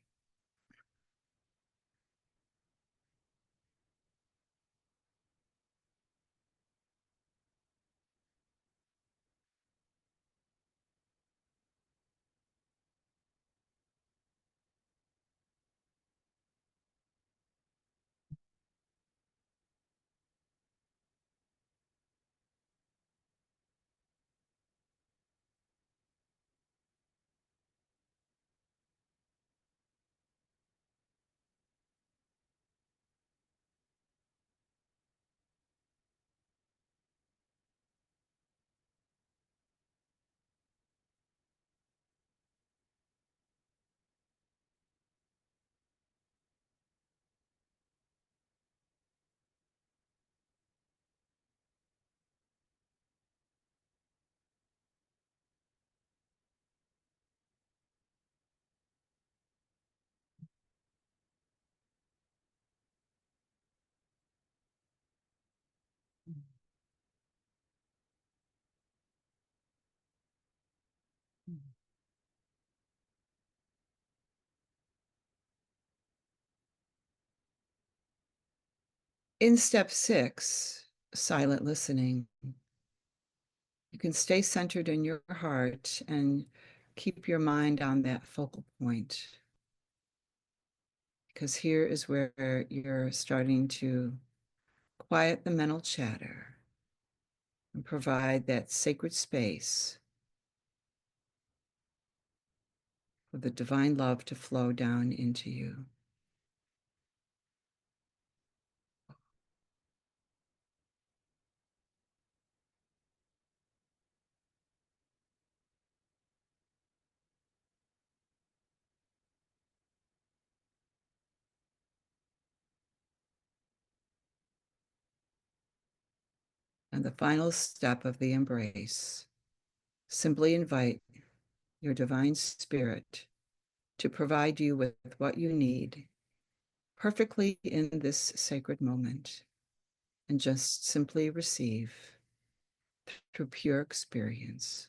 In step 6, silent listening, you can stay centered in your heart and keep your mind on that focal point. Because here is where you're starting to quiet the mental chatter and provide that sacred space for the divine love to flow down into you. And the final step of the embrace, simply invite your divine spirit to provide you with what you need perfectly in this sacred moment, and just simply receive through pure experience.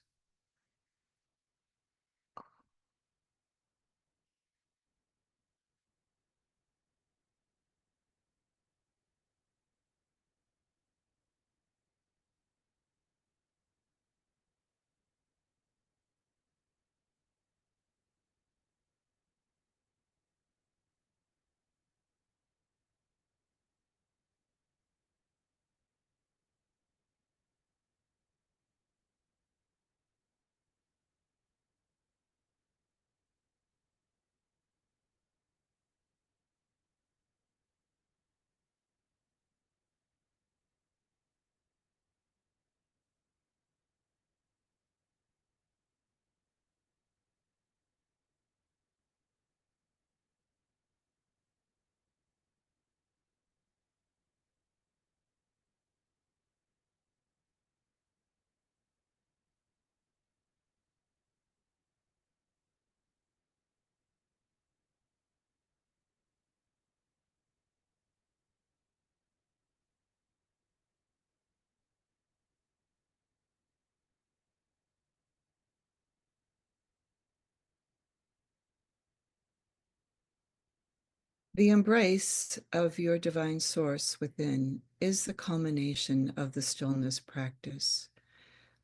The embrace of your divine source within is the culmination of the stillness practice.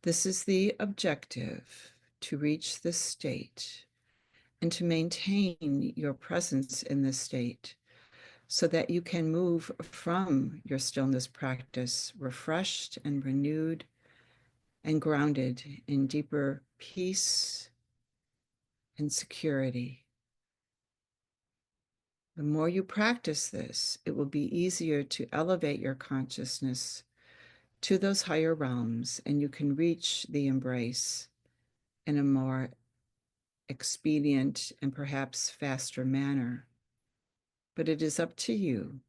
This is the objective, to reach this state and to maintain your presence in this state so that you can move from your stillness practice refreshed and renewed and grounded in deeper peace and security. The more you practice this, it will be easier to elevate your consciousness to those higher realms, and you can reach the embrace in a more expedient and perhaps faster manner. But it is up to you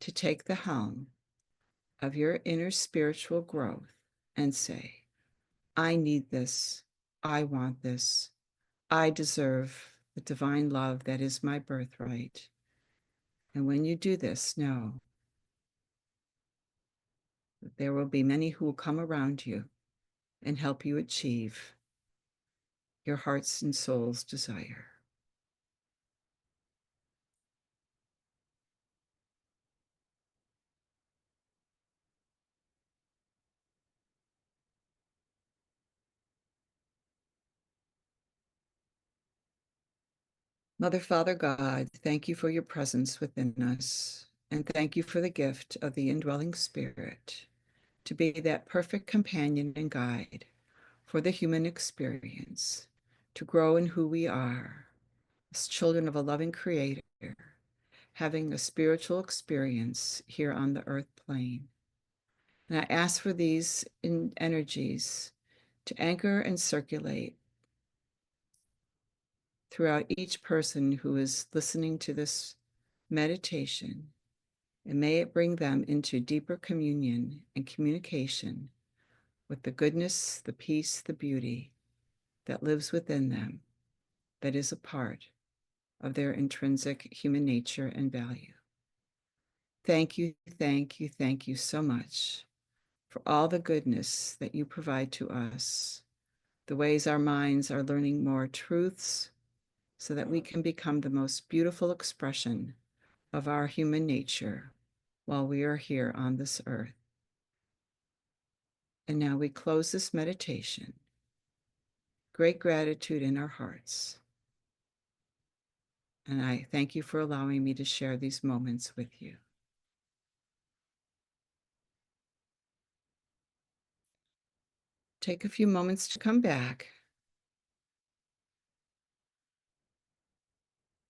to take the helm of your inner spiritual growth and say, I need this. I want this. I deserve the divine love that is my birthright. And when you do this, know that there will be many who will come around you and help you achieve your heart's and soul's desire. Mother, Father, God, thank you for your presence within us, and thank you for the gift of the indwelling Spirit to be that perfect companion and guide for the human experience, to grow in who we are as children of a loving Creator, having a spiritual experience here on the earth plane. And I ask for these energies to anchor and circulate throughout each person who is listening to this meditation, and may it bring them into deeper communion and communication with the goodness, the peace, the beauty that lives within them, that is a part of their intrinsic human nature and value. Thank you, thank you, thank you so much for all the goodness that you provide to us, the ways our minds are learning more truths so that we can become the most beautiful expression of our human nature while we are here on this earth. And now we close this meditation. Great gratitude in our hearts. And I thank you for allowing me to share these moments with you. Take a few moments to come back.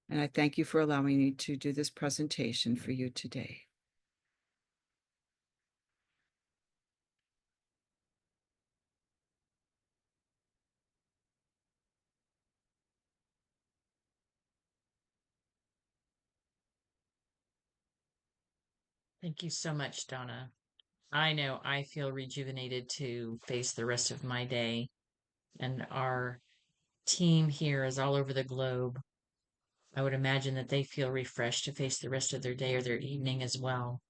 And I thank you for allowing me to do this presentation for you today. Thank you so much, Donna. I know I feel rejuvenated to face the rest of my day, and our team here is all over the globe. I would imagine that they feel refreshed to face the rest of their day or their evening as well.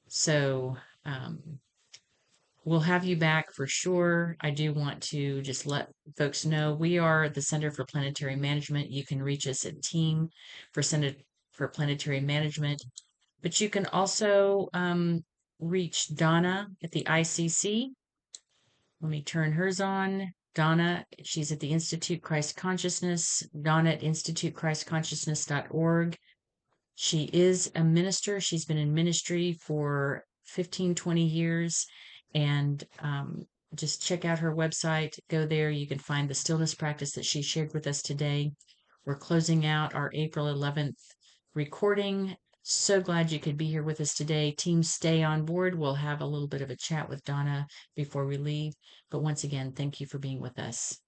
So, we'll have you back for sure. I do want to just let folks know we are the Center for Planetary Management. You can reach us at Team for Center for Planetary Management, but you can also reach Donna at the ICC. Let me turn hers on. Donna, she's at the Institute Christ Consciousness, Donna at institutechristconsciousness.org. She is a minister. She's been in ministry for 15, 20 years. And just check out her website. Go there. You can find the stillness practice that she shared with us today. We're closing out our April 11th recording. So glad you could be here with us today. Team, stay on board. We'll have a little bit of a chat with Donna before we leave. But once again, thank you for being with us.